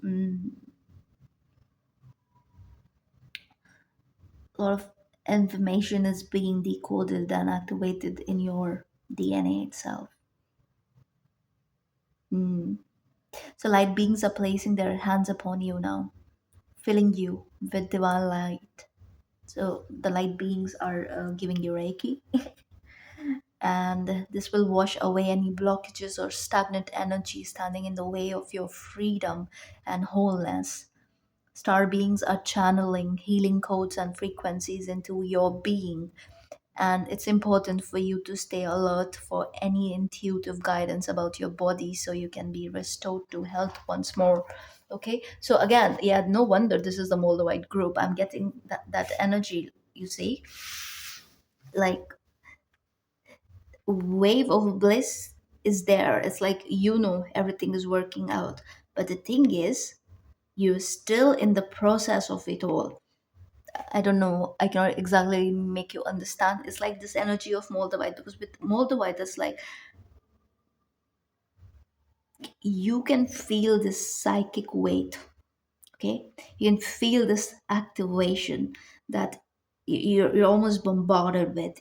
Speaker 1: a lot of information is being decoded and activated in your DNA itself. Mm. So, light beings are placing their hands upon you now, filling you with divine light. So, the light beings are giving you Reiki, and this will wash away any blockages or stagnant energy standing in the way of your freedom and wholeness. Star beings are channeling healing codes and frequencies into your being, and it's important for you to stay alert for any intuitive guidance about your body so you can be restored to health once more. Okay, so again, yeah, no wonder this is the Moldavite group. I'm getting that energy, you see, like wave of bliss is there. It's like, everything is working out, but the thing is, you're still in the process of it all. I don't know, I cannot exactly make you understand. It's like this energy of Moldavite, because with Moldavite, it's like you can feel this psychic weight. Okay, you can feel this activation that you're almost bombarded with,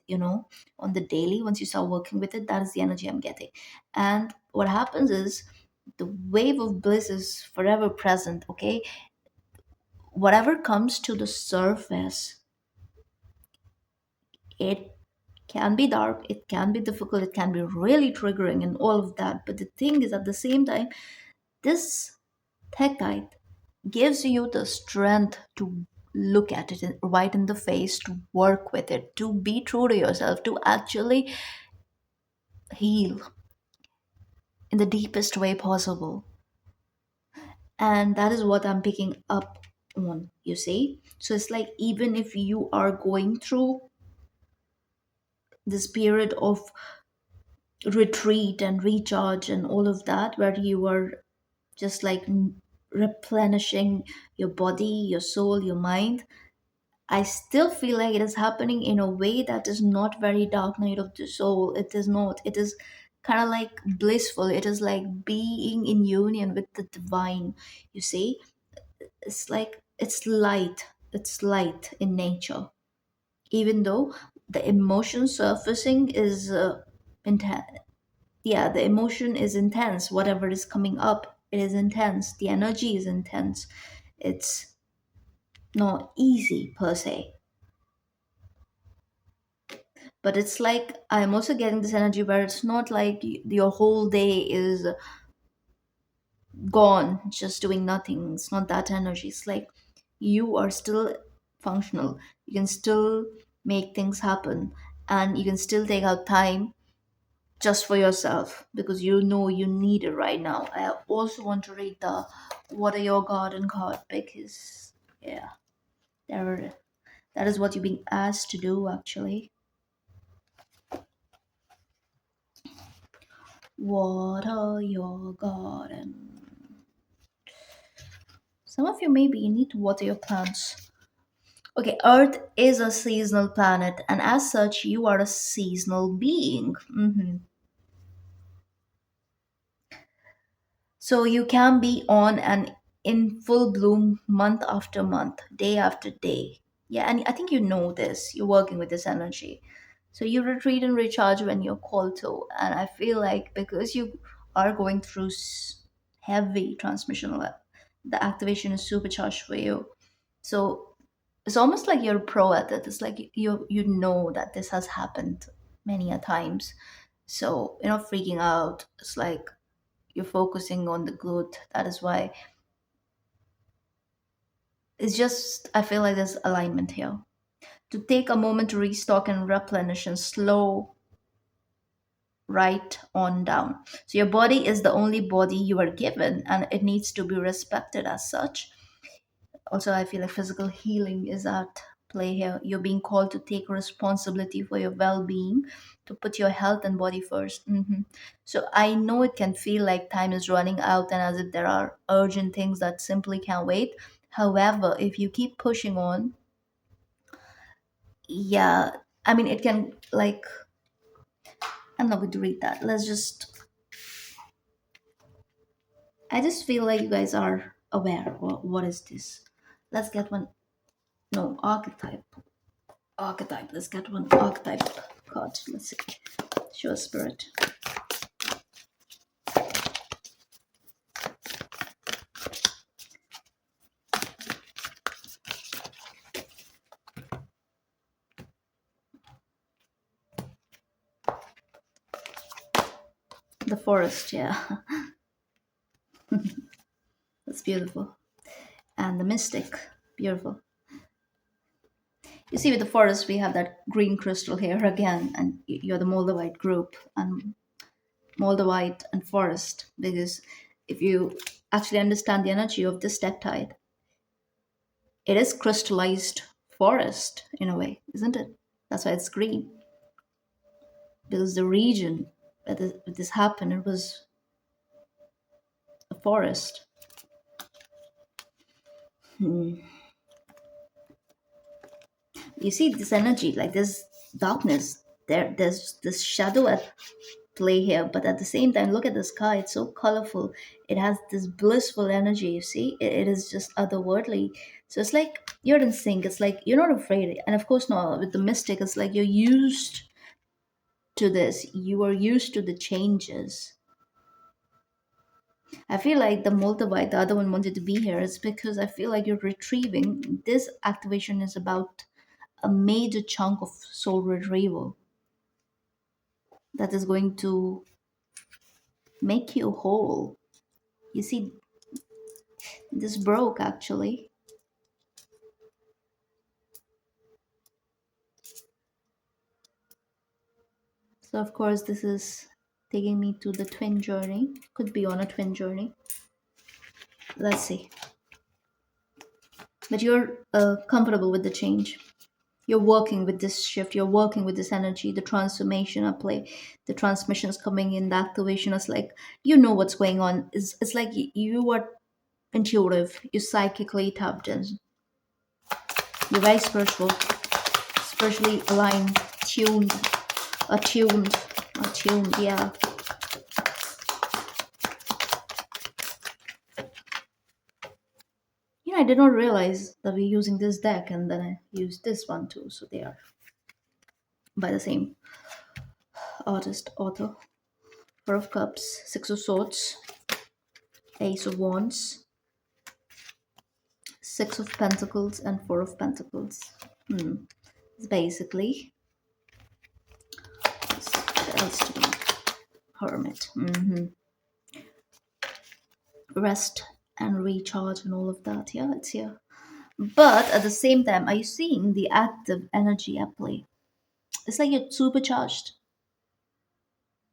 Speaker 1: on the daily. Once you start working with it, that is the energy I'm getting. And what happens is the wave of bliss is forever present. Okay, whatever comes to the surface, it can be dark, it can be difficult, it can be really triggering, and all of that. But the thing is, at the same time, this tech guide gives you the strength to look at it right in the face, to work with it, to be true to yourself, to actually heal in the deepest way possible. And that is what I'm picking up on, you see. So it's like, even if you are going through this period of retreat and recharge and all of that, where you are just like replenishing your body, your soul, your mind, I still feel like it is happening in a way that is not very dark night of the soul. It is not. It is kind of like blissful. It is like being in union with the divine. You see, it's like it's light. It's light in nature. Even though the emotion surfacing is intense. Yeah, the emotion is intense. Whatever is coming up, it is intense. The energy is intense. It's not easy per se, but it's like I'm also getting this energy where it's not like your whole day is gone just doing nothing. It's not that energy. It's like you are still functional, you can still make things happen, and you can still take out time just for yourself because you know you need it right now. I also want to read the Water Your Garden card, because yeah, there, that is what you're being asked to do actually. Water your garden. Some of you maybe need to water your plants. Okay, Earth is a seasonal planet, and as such, you are a seasonal being. So you can be on and in full bloom month after month, day after day. Yeah, and I think you know this. You're working with this energy. So you retreat and recharge when you're called to. And I feel like because you are going through heavy transmission, the activation is supercharged for you. So it's almost like you're a pro at it. It's like you know that this has happened many a times. So you're not freaking out. It's like you're focusing on the good. That is why it's just, I feel like there's alignment here. To take a moment to restock and replenish and slow right on down. So your body is the only body you are given, and it needs to be respected as such. Also, I feel like physical healing is at play here. You're being called to take responsibility for your well-being, to put your health and body 1st. So I know it can feel like time is running out and as if there are urgent things that simply can't wait. However, if you keep pushing on, yeah, I mean, it can, like, I'm not going to read that. Let's just, I just feel like you guys are aware. What is this? Let's get one. No, archetype. Archetype. Let's get one archetype card. Let's see. Show spirit. The forest, yeah. That's beautiful. And the mystic. Beautiful. You see, with the forest, we have that green crystal here again, and you're the Moldavite group, and Moldavite and forest, because if you actually understand the energy of this tektite, it is crystallized forest in a way, isn't it? That's why it's green, because the region where this happened, it was a forest. You see this energy, like this darkness, there's this shadow at play here, but at the same time, look at the sky, it's so colorful. It has this blissful energy, you see, it is just otherworldly. So it's like you're in sync, it's like you're not afraid. And of course, no, with the mystic, it's like you're used to this, you are used to the changes. I feel like the multivite, the other one wanted to be here, is because I feel like you're retrieving. This activation is about a major chunk of soul retrieval that is going to make you whole. You see, this broke actually. So, of course, this is taking me to the twin journey. Could be on a twin journey. Let's see. But you're comfortable with the change. You're working with this shift. You're working with this energy, the transformation at play, the transmissions coming in, the activation is like, you know what's going on. It's like you are intuitive. You're psychically tapped in. You're very spiritual, spiritually aligned, tuned, attuned, attuned, yeah. I did not realize that we're using this deck and then I used this one too. So they are by the same artist, author. Four of Cups, Six of Swords, Ace of Wands, Six of Pentacles, and Four of Pentacles. It's basically, what else to be? Hermit. Rest and recharge and all of that. Yeah, it's here. But at the same time, are you seeing the active energy at play? It's like you're supercharged.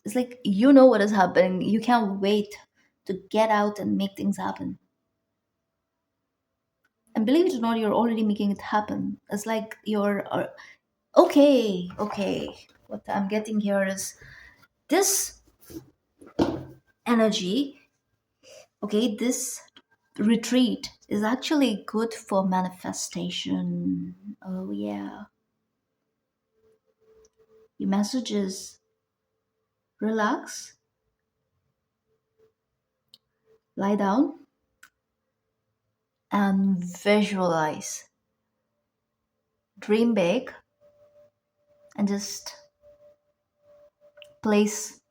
Speaker 1: It's like you know what is happening. You can't wait to get out and make things happen. And believe it or not, you're already making it happen. It's like you're okay, okay. What I'm getting here is this energy, okay, this retreat is actually good for manifestation. Oh, yeah. Your message is relax, lie down, and visualize. Dream big and just place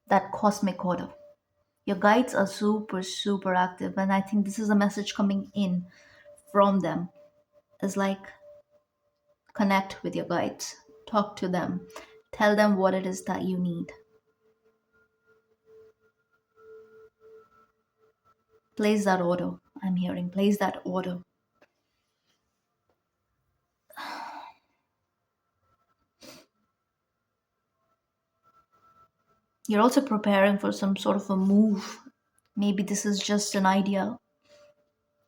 Speaker 1: that cosmic order. Your guides are super, super active, and I think this is a message coming in from them. It's like connect with your guides, talk to them, tell them what it is that you need. Place that order. I'm hearing, place that order. You're also preparing for some sort of a move. Maybe this is just an idea,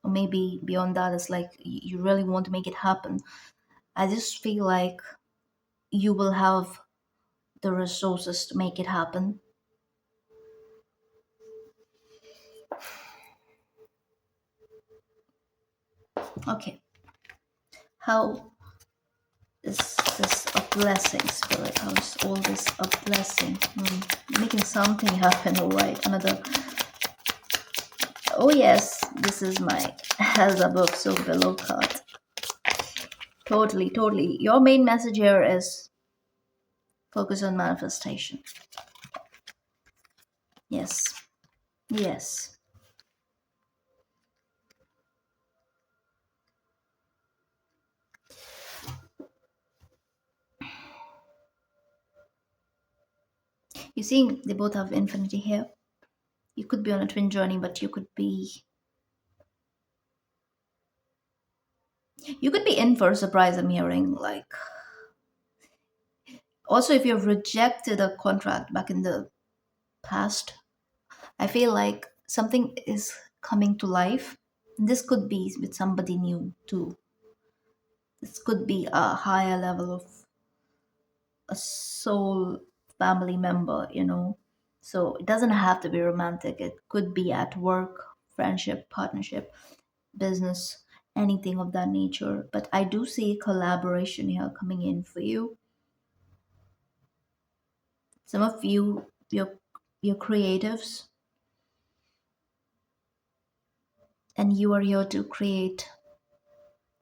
Speaker 1: or maybe beyond that, it's like you really want to make it happen. I just feel like you will have the resources to make it happen. Okay. How is this a blessing, Spirit? How is all this a blessing? Making something happen, alright. Another. Oh, yes, this is my as a book, so below card. Totally, totally. Your main message here is focus on manifestation. Yes, yes. You see, they both have infinity here. You could be on a twin journey, but you could be in for a surprise. I'm hearing like also if you've rejected a contract back in the past, I feel like something is coming to life. This could be with somebody new too. This could be a higher level of a soul family member. So it doesn't have to be romantic. It could be at work, friendship, partnership, business, anything of that nature. But I do see collaboration here coming in for you. Some of you, you're creatives, and you are here to create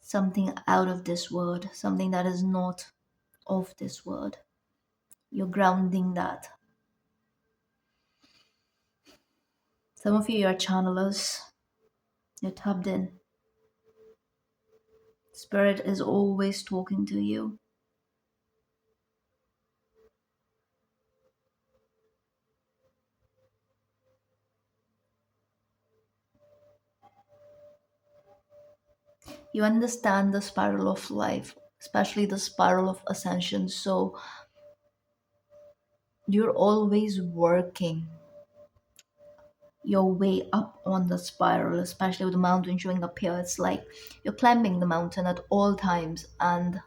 Speaker 1: something out of this world, something that is not of this world. You're grounding that. Some of you are channelers. You're tapped in. Spirit is always talking to you. You understand the spiral of life, especially the spiral of ascension. So you're always working your way up on the spiral, especially with the mountain showing up here. It's like you're climbing the mountain at all times. And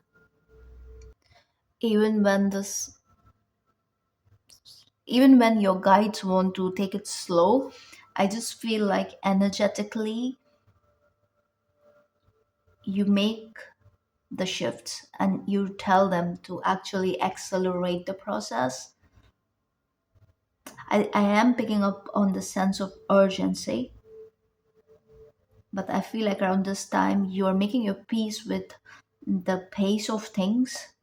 Speaker 1: even when this even when your guides want to take it slow, I just feel like energetically you make the shifts and you tell them to actually accelerate the process. I am picking up on the sense of urgency, but I feel like around this time you're making your peace with the pace of things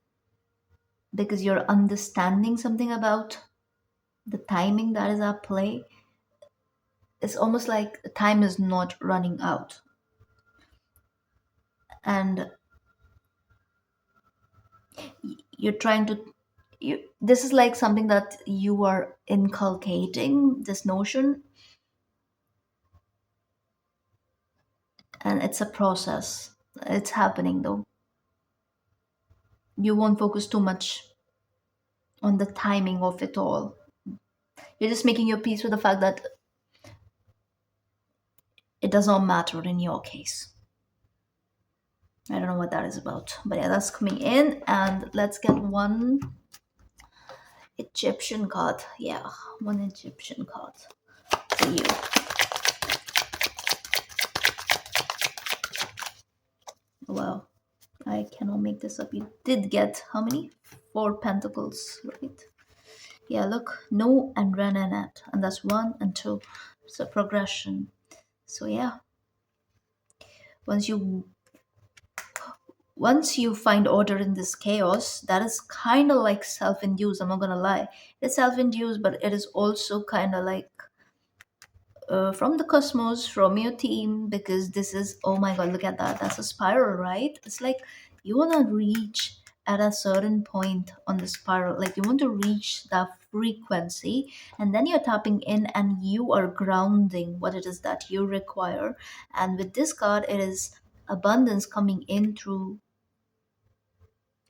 Speaker 1: because you're understanding something about the timing that is at play. It's almost like time is not running out. And you're trying to this is like something that you are inculcating this notion, and it's a process. It's happening though. You won't focus too much on the timing of it all. You're just making your peace with the fact that it does not matter in your case. I don't know what that is about, but yeah, that's coming in. And let's get one Egyptian card. Yeah, one Egyptian card for you. Wow, I cannot make this up. You did get how many? Four pentacles, right? Yeah, look, no and ran and at, and that's one and two. It's a progression. So yeah, once you once you find order in this chaos, that is kind of like self-induced. I'm not gonna lie, it's self-induced, but it is also kind of like from the cosmos, from your team, because this is, oh my god, look at that. That's a spiral, right? It's like you want to reach at a certain point on the spiral, like you want to reach that frequency, and then you're tapping in and you are grounding what it is that you require. And with this card, it is abundance coming in through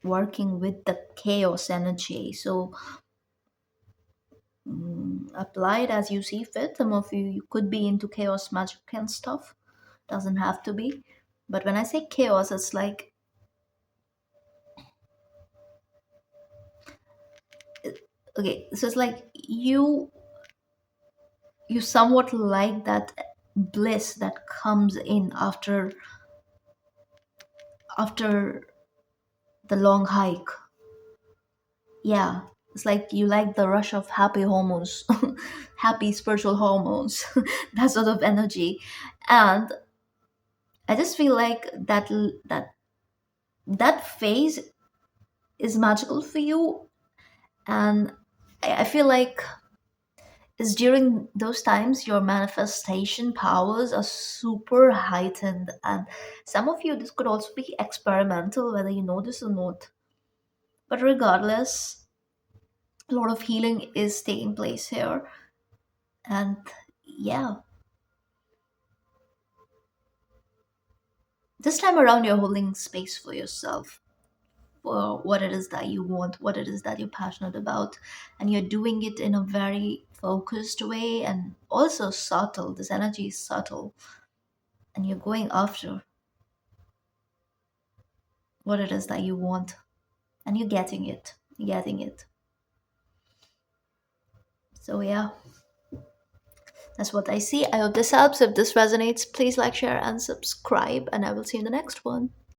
Speaker 1: working with the chaos energy. So apply it as you see fit. Some of you could be into chaos magic and stuff, doesn't have to be. But when I say chaos, it's like Okay, so it's like you somewhat like that bliss that comes in after the long hike. Yeah, it's like you like the rush of happy hormones, happy spiritual hormones, that sort of energy. And I just feel like that phase is magical for you. And I feel like it's during those times your manifestation powers are super heightened. And some of you, this could also be experimental, whether you know this or not. But regardless, a lot of healing is taking place here. And yeah, this time around, you're holding space for yourself, for what it is that you want, what it is that you're passionate about. And you're doing it in a very focused way and also subtle. This energy is subtle. And you're going after what it is that you want. And you're getting it. You're getting it. So yeah, that's what I see. I hope this helps. If this resonates, please like, share, and subscribe. And I will see you in the next one.